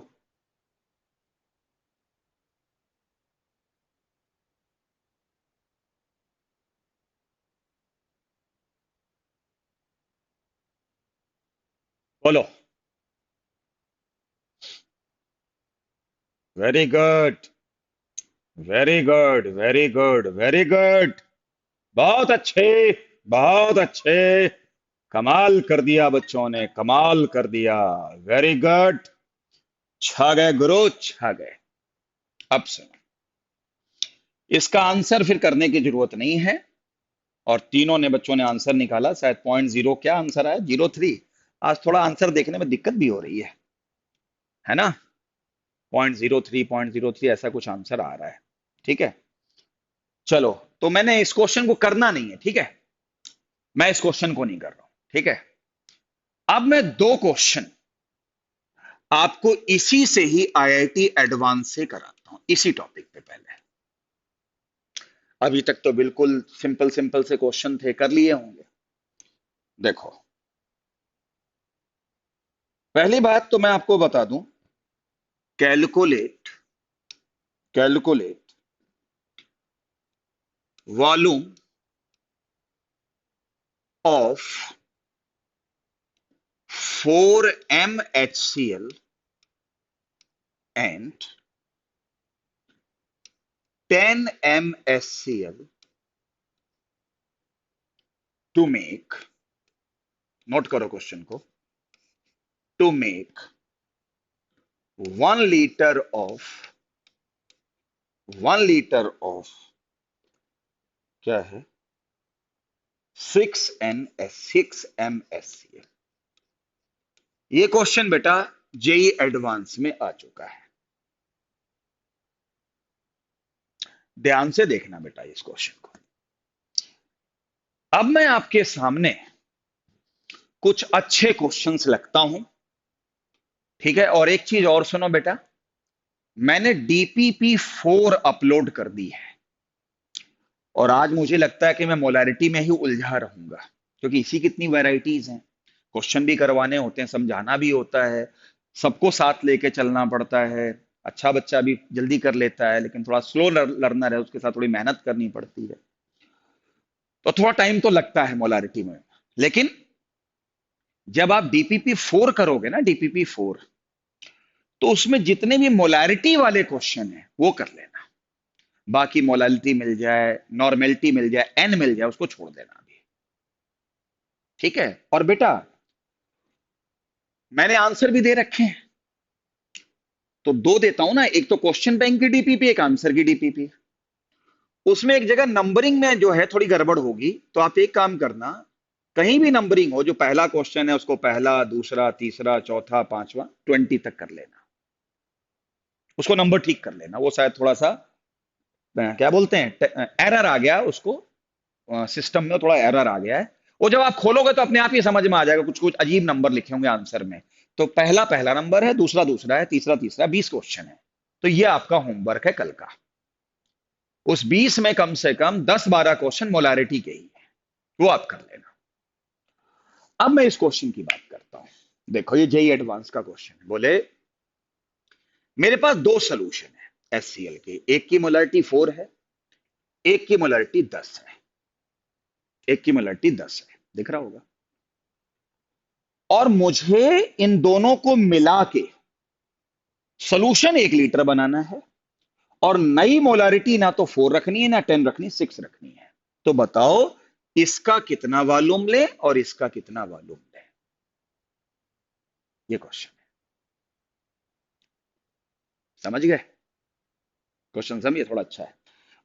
बोलो, very good, very good, very good, very good, बहुत अच्छे, बहुत अच्छे, कमाल कर दिया बच्चों ने, कमाल कर दिया, वेरी गुड, छा गए गुरु, छा गए। अब सुनो, इसका आंसर फिर करने की जरूरत नहीं है, और तीनों ने बच्चों ने आंसर निकाला, शायद 0.0 क्या आंसर आया, 03। आज थोड़ा आंसर देखने में दिक्कत भी हो रही है ना? 0.03 ऐसा कुछ आंसर आ रहा है। ठीक है, चलो, तो मैंने इस क्वेश्चन को करना नहीं है, ठीक है, मैं इस क्वेश्चन को नहीं कर रहा हूं, ठीक है। अब मैं दो क्वेश्चन आपको इसी से ही आईआईटी एडवांस से कराता हूं, इसी टॉपिक पे। पहले, अभी तक तो बिल्कुल सिंपल सिंपल से क्वेश्चन थे, कर लिए होंगे। देखो, पहली बात तो मैं आपको बता दूं, calculate, calculate volume of 4 MHCl and 10 MSCl to make, note करो क्वेश्चन को, to make 1 litre of, 1 litre of, क्या है, 6 MSCl। ये क्वेश्चन बेटा जेई एडवांस में आ चुका है, ध्यान से देखना बेटा इस क्वेश्चन को। अब मैं आपके सामने कुछ अच्छे क्वेश्चंस लगता हूं, ठीक है। और एक चीज और सुनो बेटा, मैंने डीपीपी 4 अपलोड कर दी है, और आज मुझे लगता है कि मैं मोलैरिटी में ही उलझा रहूंगा, क्योंकि इसी कितनी वैरायटीज हैं, क्वेश्चन भी करवाने होते हैं, समझाना भी होता है, सबको साथ लेके चलना पड़ता है। अच्छा बच्चा भी जल्दी कर लेता है, लेकिन थोड़ा स्लो लर्नर है, उसके साथ थोड़ी मेहनत करनी पड़ती है, तो थोड़ा टाइम तो लगता है मोलारिटी में। लेकिन जब आप डीपीपी 4 करोगे ना, डीपीपी 4, तो उसमें जितने भी मोलारिटी वाले क्वेश्चन है वो कर लेना, बाकी मोलालिटी मिल जाए, नॉर्मेलिटी मिल जाए, एन मिल जाए, उसको छोड़ देना अभी, ठीक है। और बेटा मैंने आंसर भी दे रखे हैं, तो दो देता हूं ना, एक तो क्वेश्चन बैंक की डीपीपी, एक आंसर की डीपीपी। उसमें एक जगह नंबरिंग में जो है थोड़ी गड़बड़ होगी, तो आप एक काम करना, कहीं भी नंबरिंग हो, जो पहला क्वेश्चन है उसको पहला, दूसरा, तीसरा, चौथा, पांचवा, 20 तक कर लेना, उसको नंबर ठीक कर लेना। वो शायद थोड़ा सा क्या बोलते हैं, एरर आ गया उसको, सिस्टम में थोड़ा एरर आ गया है। वो जब आप खोलोगे तो अपने आप ही समझ में आ जाएगा, कुछ कुछ अजीब नंबर लिखे होंगे आंसर में। तो पहला पहला नंबर है, दूसरा दूसरा है, तीसरा तीसरा, 20 क्वेश्चन है। तो ये आपका होमवर्क है कल का। उस 20 में कम से कम 10-12 क्वेश्चन मोलारिटी के ही है, वो आप कर लेना। अब मैं इस क्वेश्चन की बात करता हूं। देखो ये जेई एडवांस का क्वेश्चन है। बोले मेरे पास दो सोल्यूशन है एचसीएल के, एक की मोलारिटी 4 है, एक की मोलारिटी 10 है, एक की मोलारिटी 10 है, दिख रहा होगा। और मुझे इन दोनों को मिला के सोल्यूशन 1 लीटर बनाना है, और नई मोलारिटी ना तो 4 रखनी है, ना 10 रखनी, 6 रखनी है। तो बताओ इसका कितना वॉल्यूम ले और इसका कितना वॉल्यूम ले, ये क्वेश्चन है। समझ गए? क्वेश्चन समझिए, थोड़ा अच्छा है।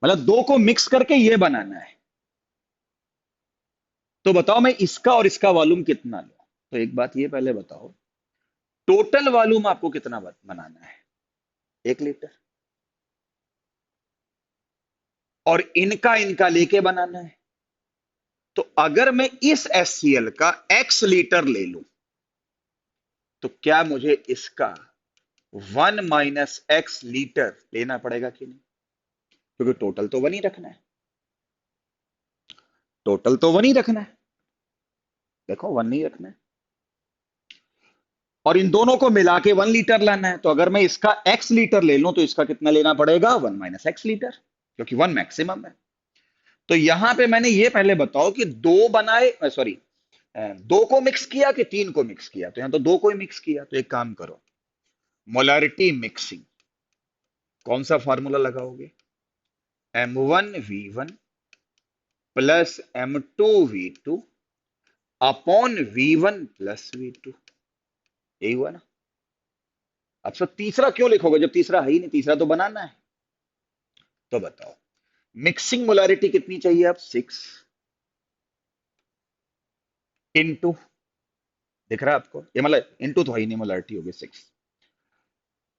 मतलब दो को मिक्स करके ये बनाना है। तो बताओ मैं इसका और इसका वॉल्यूम कितना लूं। तो एक बात ये पहले बताओ, टोटल वॉल्यूम आपको कितना बनाना है? 1 लीटर। और इनका इनका लेके बनाना है। तो अगर मैं इस एचसीएल का एक्स लीटर ले लूं, तो क्या मुझे इसका 1 - x लीटर लेना पड़ेगा कि नहीं? क्योंकि टोटल तो 1 ही रखना है, टोटल तो 1 ही रखना है। देखो 1 नहीं रखना है, और इन दोनों को मिला के 1 लीटर लाना है। तो अगर मैं इसका x लीटर ले लूं, तो इसका कितना लेना पड़ेगा? 1 - x लीटर, क्योंकि 1 मैक्सिमम है। तो यहां पे मैंने ये पहले बताओ कि दो बनाए, सॉरी, दो को मिक्स किया कि तीन को मिक्स किया? तो यहां तो दो को ही मिक्स किया। तो एक काम करो, मोलारिटी मिक्सिंग, कौन सा फार्मूला लगाओगे? M1V1 plus M2V2 upon V1 plus V2, यही हुआ ना। अब सर तीसरा क्यों लिखोगे जब तीसरा है ही नहीं? तीसरा तो बनाना है। तो बताओ मिक्सिंग मोलारिटी कितनी चाहिए? अब 6 इंटू, दिख रहा है आपको? ये मतलब इंटू तो है ही नहीं, मोलारिटी होगी 6।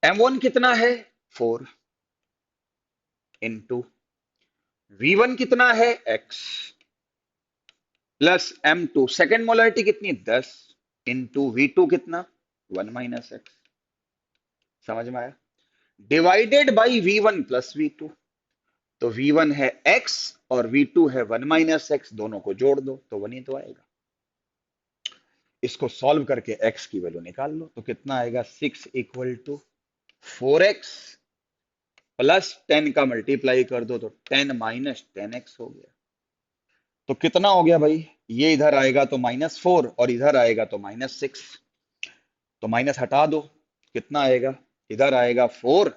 M1 कितना है? 4 इंटू V1 कितना है? X plus M2, second molarity कितनी? 10 इंटू V2 कितना? 1 - x। समझ में आया? Divided by V1 plus V2। तो V1 है x और V2 है 1 - x, दोनों को जोड़ दो तो 1 ही तो आएगा। इसको सॉल्व करके x की वैल्यू निकाल लो, तो कितना आएगा? 6 = 4x प्लस 10 का मल्टीप्लाई कर दो तो 10 - 10x हो गया। तो कितना हो गया भाई? ये इधर आएगा तो -4 और इधर आएगा तो -6। तो माइनस हटा दो, कितना आएगा? इधर आएगा 4,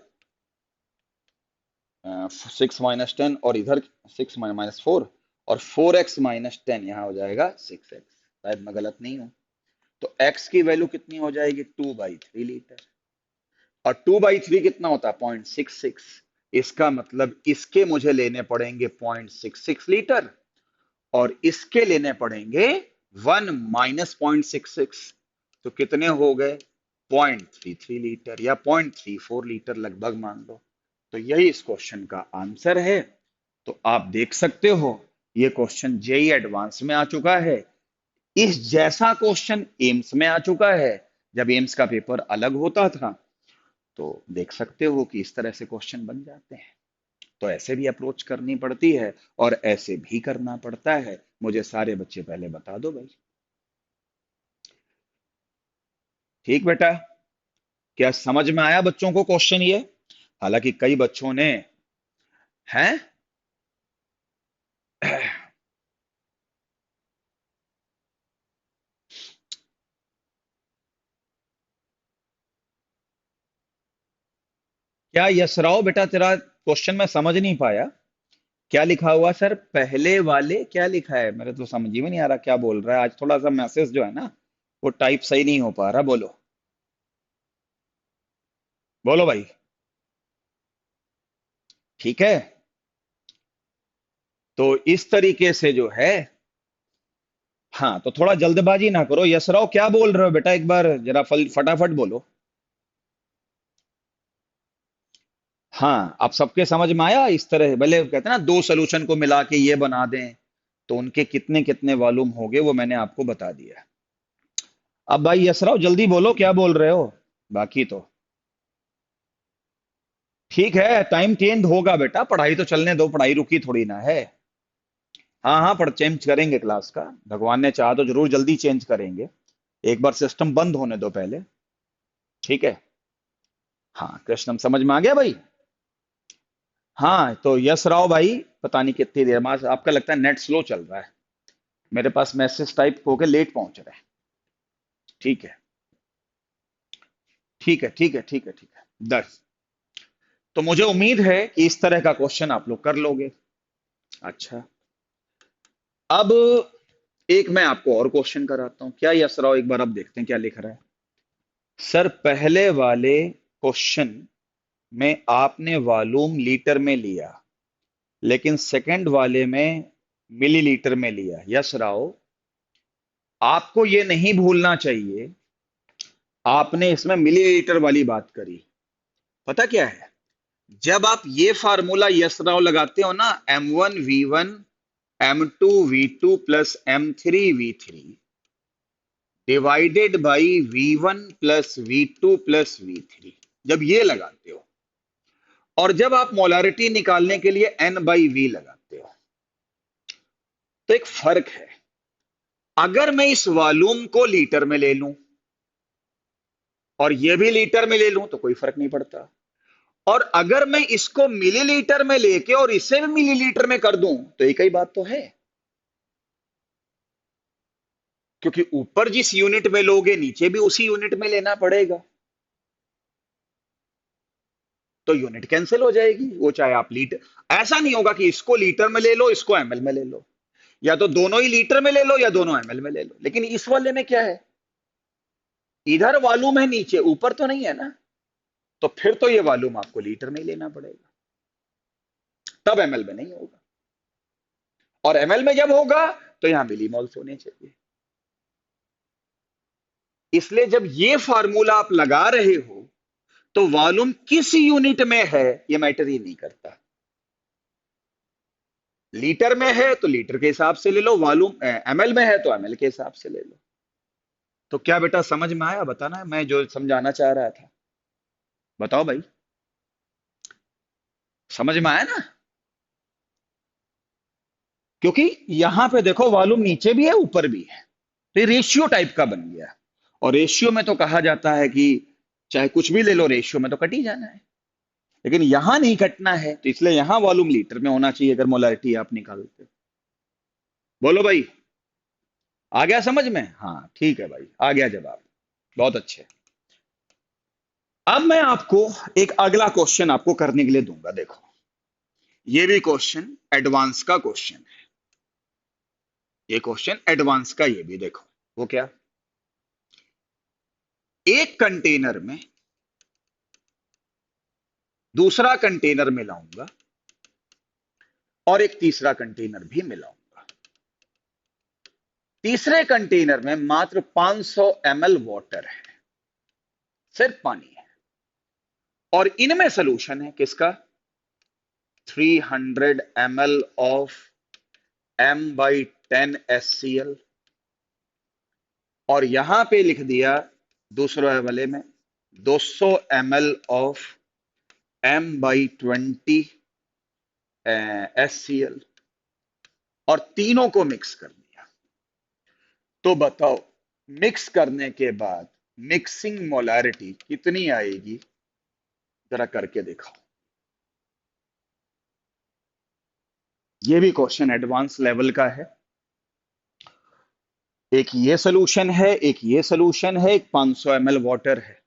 6 - 10, और इधर 6 -4, और 4x - 10 यहाँ हो जाएगा 6x। शायद मैं गलत नहीं हूं। तो x की वैल्यू कितनी हो जाएगी? 2/3 लीटर। और 2/3 कितना होता है? 0.66। इसका मतलब इसके मुझे लेने पड़ेंगे 0.66 लीटर, और इसके लेने पड़ेंगे 1 - 0.66। तो कितने हो गए? 0.33 लीटर या 0.34 लीटर लगभग मान लो। तो यही इस क्वेश्चन का आंसर है। तो आप देख सकते हो ये क्वेश्चन जेई एडवांस में आ चुका है। इस जैसा क्वेश्चन एम्स में आ चुका है। जब एम्स का पेपर अलग होता था तो देख सकते हो कि इस तरह से क्वेश्चन बन जाते हैं। तो ऐसे भी अप्रोच करनी पड़ती है और ऐसे भी करना पड़ता है। मुझे सारे बच्चे पहले बता दो भाई। ठीक बेटा, क्या समझ में आया बच्चों को क्वेश्चन ये? हालांकि कई बच्चों ने हैं क्या यशराव बेटा तेरा क्वेश्चन मैं समझ नहीं पाया। क्या लिखा हुआ सर पहले वाले? क्या लिखा है मेरे तो समझ ही में नहीं आ रहा क्या बोल रहा है। आज थोड़ा सा मैसेज जो है ना वो टाइप सही नहीं हो पा रहा। बोलो बोलो भाई। ठीक है, तो इस तरीके से जो है, हाँ तो थोड़ा जल्दबाजी ना करो। यशराव क्या बोल रहे हो बेटा, एक बार जरा फटाफट बोलो। हाँ, आप सबके समझ में आया? इस तरह भले कहते हैं ना दो सोल्यूशन को मिला के ये बना दें तो उनके कितने कितने वॉल्यूम हो गए वो मैंने आपको बता दिया। अब भाई यशराव जल्दी बोलो क्या बोल रहे हो। बाकी तो ठीक है, टाइम चेंज होगा बेटा, पढ़ाई तो चलने दो, पढ़ाई रुकी थोड़ी ना है। हाँ हाँ, पर चेंज करेंगे क्लास का। भगवान ने चाहा तो जरूर जल्दी चेंज करेंगे। एक बार सिस्टम बंद होने दो पहले। ठीक है। हाँ कृष्णम समझ में आ गया भाई। हाँ तो यश राव भाई, पता नहीं कितनी देर में आपका लगता है नेट स्लो चल रहा है। मेरे पास मैसेज टाइप होके लेट पहुंच रहा है। ठीक है ठीक है ठीक है ठीक है ठीक है। 10। तो मुझे उम्मीद है कि इस तरह का क्वेश्चन आप लोग कर लोगे। अच्छा, अब एक मैं आपको और क्वेश्चन कराता हूं। क्या यश राव एक बार अब देखते हैं क्या लिख रहा है। सर पहले वाले क्वेश्चन में आपने वॉल्यूम लीटर में लिया लेकिन सेकंड वाले में मिलीलीटर में लिया। यश राव, आपको ये नहीं भूलना चाहिए आपने इसमें मिलीलीटर वाली बात करी। पता क्या है, जब आप ये फार्मूला यश राव लगाते हो ना, M1 V1 M2 V2 plus M3 V3 divided by V1 plus V2 plus V3, जब ये लगाते हो और जब आप मोलारिटी निकालने के लिए N/V लगाते हो तो एक फर्क है। अगर मैं इस वॉल्यूम को लीटर में ले लूं और ये भी लीटर में ले लूं तो कोई फर्क नहीं पड़ता। और अगर मैं इसको मिलीलीटर में लेके और इसे भी मिलीलीटर में कर दूं तो एक ही बात तो है। क्योंकि ऊपर जिस यूनिट में लोगे नीचे भी उसी यूनिट में लेना पड़ेगा। तो यूनिट कैंसिल हो जाएगी, वो चाहे आप लीटर, ऐसा नहीं होगा कि इसको लीटर में ले लो इसको एमएल में ले लो, या तो दोनों ही लीटर में ले लो या दोनों एमएल में ले लो। लेकिन इस वाले में क्या है, इधर वॉल्यूम है नीचे ऊपर तो नहीं है ना, तो फिर तो ये वॉल्यूम आपको लीटर में ही लेना पड़ेगा, तब एमएल में नहीं होगा। और एमएल में जब होगा तो यहां मिलीमोल्स होने चाहिए। इसलिए जब ये फार्मूला आप लगा रहे हो तो वॉल्यूम किस यूनिट में है ये मैटर ही नहीं करता। लीटर में है तो लीटर के हिसाब से ले लो, वॉल्यूम एमएल में है तो एमएल के हिसाब से ले लो। तो क्या बेटा समझ में आया? बताना है मैं जो समझाना चाह रहा था। बताओ भाई, समझ में आया ना? क्योंकि यहां पे देखो वॉल्यूम नीचे भी है ऊपर भी है, तो ये रेशियो टाइप का बन गया। और रेशियो में तो कहा जाता है कि चाहे कुछ भी ले लो रेशियो में तो कट ही जाना है। लेकिन यहां नहीं कटना है तो इसलिए यहां वॉल्यूम लीटर में होना चाहिए अगर मोलारिटी आप निकालते हो। बोलो भाई, आ गया समझ में? हाँ ठीक है भाई, आ गया जवाब। बहुत अच्छे। अब मैं आपको एक अगला क्वेश्चन आपको करने के लिए दूंगा। देखो ये भी क्वेश्चन एडवांस का क्वेश्चन है। ये क्वेश्चन एडवांस का, ये भी देखो वो क्या, एक कंटेनर में दूसरा कंटेनर मिलाऊंगा और एक तीसरा कंटेनर भी मिलाऊंगा। तीसरे कंटेनर में मात्र 500 ml वाटर है, सिर्फ पानी है, और इनमें सोल्यूशन है किसका? 300 ml ऑफ M/10 HCl, और यहां पे लिख दिया दूसरे वाले में 200 ml ऑफ M/20 HCl, और तीनों को मिक्स कर दिया। तो बताओ मिक्स करने के बाद मिक्सिंग मोलारिटी कितनी आएगी? जरा करके दिखाओ। ये भी क्वेश्चन एडवांस लेवल का है। एक ये सोल्यूशन है, एक ये सोल्यूशन है, एक 500 ml वाटर है।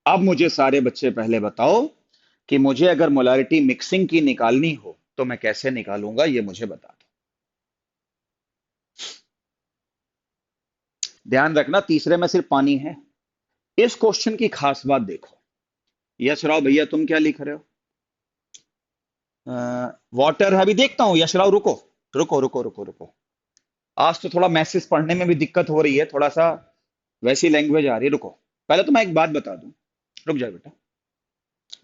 अब मुझे सारे बच्चे पहले बताओ कि मुझे अगर मोलारिटी मिक्सिंग की निकालनी हो तो मैं कैसे निकालूंगा, ये मुझे बता दो। ध्यान रखना तीसरे में सिर्फ पानी है। इस क्वेश्चन की खास बात देखो। यशराव भैया तुम क्या लिख रहे हो? वाटर है, अभी देखता हूं। यशराव रुको रुको रुको रुको रुको, आज तो थोड़ा मैसेज पढ़ने में भी दिक्कत हो रही है, थोड़ा सा वैसी लैंग्वेज आ रही है। रुको, पहले तो मैं एक बात बता दूं। रुक जाओ बेटा,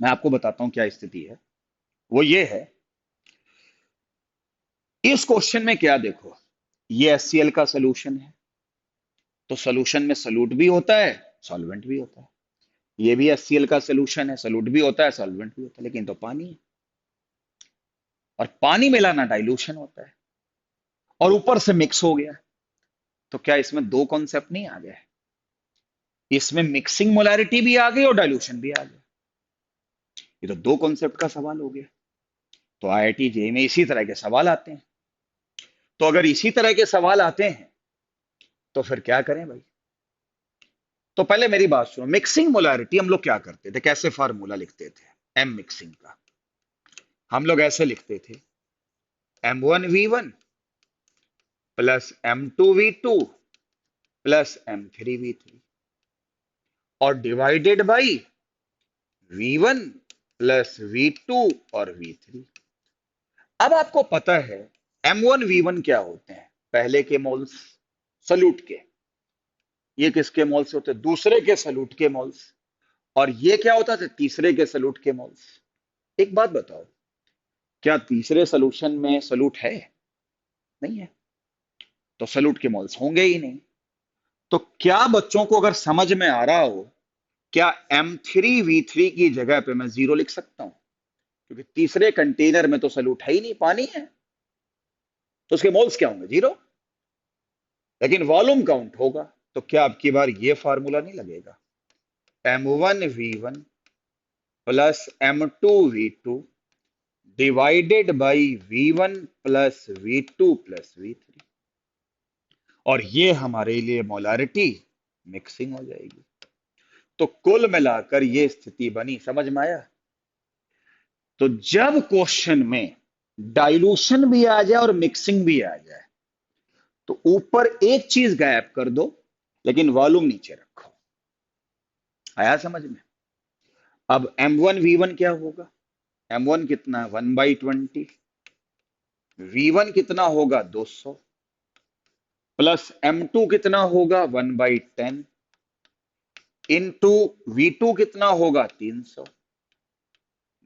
मैं आपको बताता हूं क्या स्थिति है। वो ये है, इस क्वेश्चन में क्या देखो, ये HCl का सोल्यूशन है, तो सोल्यूशन में सॉल्यूट भी होता है, सॉल्वेंट भी होता है। ये भी HCl का सोल्यूशन है, सॉल्यूट भी होता है, सॉल्वेंट भी होता है, लेकिन तो पानी है, और पानी मिलाना डाइल्यूशन होता है, और ऊपर से मिक्स हो गया। तो क्या इसमें दो कॉन्सेप्ट नहीं आ गए? इसमें मिक्सिंग मोलारिटी भी आ गई और डाइल्यूशन भी आ गया। ये तो दो कॉन्सेप्ट का सवाल हो गया। तो IIT JEE में इसी तरह के सवाल आते हैं। तो अगर इसी तरह के सवाल आते हैं तो फिर क्या करें भाई? तो पहले मेरी बात सुनो। मिक्सिंग मोलारिटी हम लोग क्या करते थे, कैसे फार्मूला लिखते थे? एम मिक्सिंग का हम लोग ऐसे लिखते थे, M1V1 plus M2V2 plus M3V3, और divided by V1 plus V2 और V3। अब आपको पता है M1V1 क्या होते हैं? पहले के मोल्स, सल्यूट के। ये किसके मोल्स होते हैं? दूसरे के सल्यूट के मोल्स। और ये क्या होता था? तीसरे के सल्यूट के मोल्स। एक बात बताओ, क्या तीसरे सोल्यूशन में सल्यूट है? नहीं है, तो सल्यूट के मोल्स होंगे ही नहीं। तो क्या बच्चों को अगर समझ में आ रहा हो, क्या M3V3 की जगह पे मैं 0 लिख सकता हूं? क्योंकि तीसरे कंटेनर में तो सल्यूट है ही नहीं, पानी है, तो उसके मोल्स क्या होंगे? 0। लेकिन वॉल्यूम काउंट होगा। तो क्या अब की बार ये फार्मूला नहीं लगेगा? M1V1 plus M2V2 divided by V1 plus V2 plus V3, और ये हमारे लिए मोलारिटी मिक्सिंग हो जाएगी। तो कुल मिलाकर ये स्थिति बनी। समझ में आया? तो जब क्वेश्चन में डाइल्यूशन भी आ जाए और मिक्सिंग भी आ जाए, तो ऊपर एक चीज गायब कर दो, लेकिन वॉल्यूम नीचे रखो। आया समझ में? अब M1V1 क्या होगा? M1 कितना? 1/20। V1 कितना होगा? 200। प्लस M2 कितना होगा? 1/10 इंटू V2 कितना होगा? 300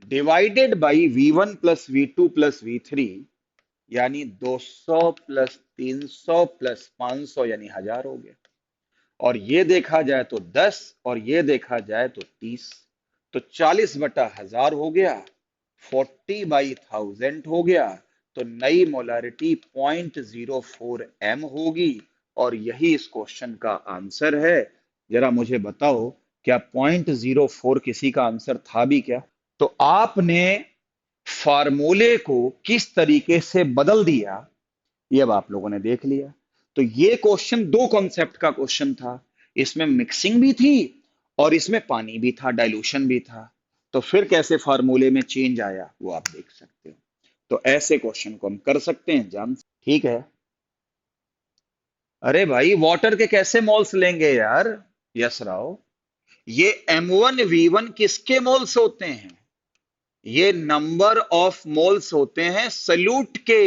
divided by V1 plus V2 plus V3, यानी 200 प्लस 300 प्लस 500 यानी 1000 हो गया। और ये देखा जाए तो 10 और ये देखा जाए तो 30, तो 40/1000 हो गया, 40/1000 हो गया। तो नई मोलारिटी 0.04 M होगी, और यही इस क्वेश्चन का आंसर है। जरा मुझे बताओ, क्या 0.04 किसी का आंसर था भी क्या? तो आपने फार्मूले को किस तरीके से बदल दिया, ये अब आप लोगों ने देख लिया। तो ये क्वेश्चन दो कॉन्सेप्ट का क्वेश्चन था। इसमें मिक्सिंग भी थी और इसमें पानी भी था, डाइल्यूशन भी था। तो फिर कैसे फार्मूले में चेंज आया वो आप देख सकते हो। तो ऐसे क्वेश्चन को हम कर सकते हैं, जान। ठीक है। अरे भाई, वाटर के कैसे मोल्स लेंगे यार? यस राव, ये M1V1 किसके मोल्स होते हैं? ये नंबर ऑफ मोल्स होते हैं सल्यूट के।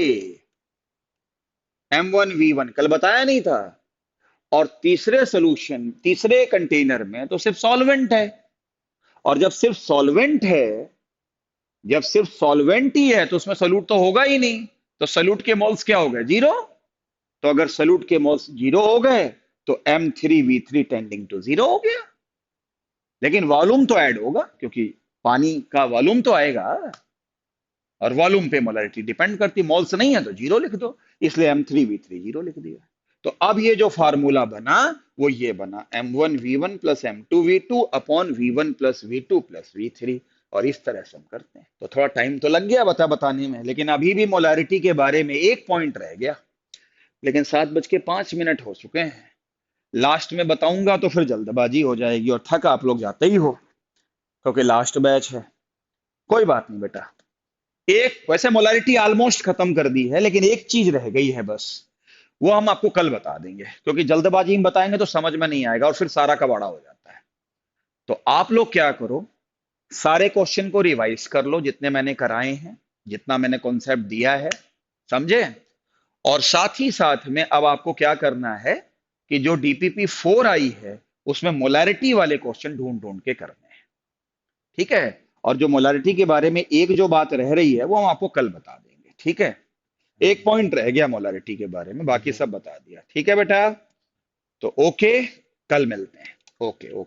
M1V1 कल बताया नहीं था। और तीसरे कंटेनर में तो सिर्फ सॉल्वेंट है। और जब सिर्फ सॉल्वेंट ही है तो उसमें सॉल्यूट तो होगा ही नहीं। तो सॉल्यूट के मोल्स क्या हो गए? जीरो। तो अगर सॉल्यूट के मोल्स जीरो हो गए तो M3V3 टेंडिंग टू जीरो हो गया। लेकिन वॉल्यूम तो ऐड होगा, क्योंकि पानी का वॉल्यूम तो आएगा। और वॉल्यूम पे मोलरिटी डिपेंड करती, मॉल्स नहीं है तो जीरो लिख दो। इसलिए M3V3 जीरो लिख दिया। तो अब ये जो फार्मूला बना वो ये बना M1V1 plus M2V2 upon V1 plus V2 plus V3। और इस तरह से हम करते हैं। तो थोड़ा टाइम तो लग गया बताने में, लेकिन अभी भी मोलारिटी के बारे में एक पॉइंट रह गया। लेकिन 7:05 हो चुके हैं। लास्ट में बताऊंगा तो फिर जल्दबाजी हो जाएगी और थक आप लोग जाते ही हो, क्योंकि लास्ट बैच है। कोई बात नहीं बेटा। एक वैसे मोलारिटी ऑलमोस्ट खत्म कर दी है, लेकिन एक चीज रह गई है बस। वो हम आपको कल बता देंगे, क्योंकि जल्दबाजी में बताएंगे तो समझ में नहीं आएगा और फिर सारा कबाड़ा हो जाता है। तो आप लोग क्या करो, सारे क्वेश्चन को रिवाइज कर लो जितने मैंने कराए हैं, जितना मैंने कॉन्सेप्ट दिया है, समझे। और साथ ही साथ में अब आपको क्या करना है कि जो DPP4 आई है उसमें मोलारिटी वाले क्वेश्चन ढूंढ ढूंढ के करने हैं। ठीक है। और जो मोलारिटी के बारे में एक जो बात रह रही है वो हम आपको कल बता देंगे। ठीक है। एक पॉइंट रह गया मोलारिटी के बारे में, बाकी सब बता दिया। ठीक है बेटा। तो ओके, कल मिलते हैं। Okay okay.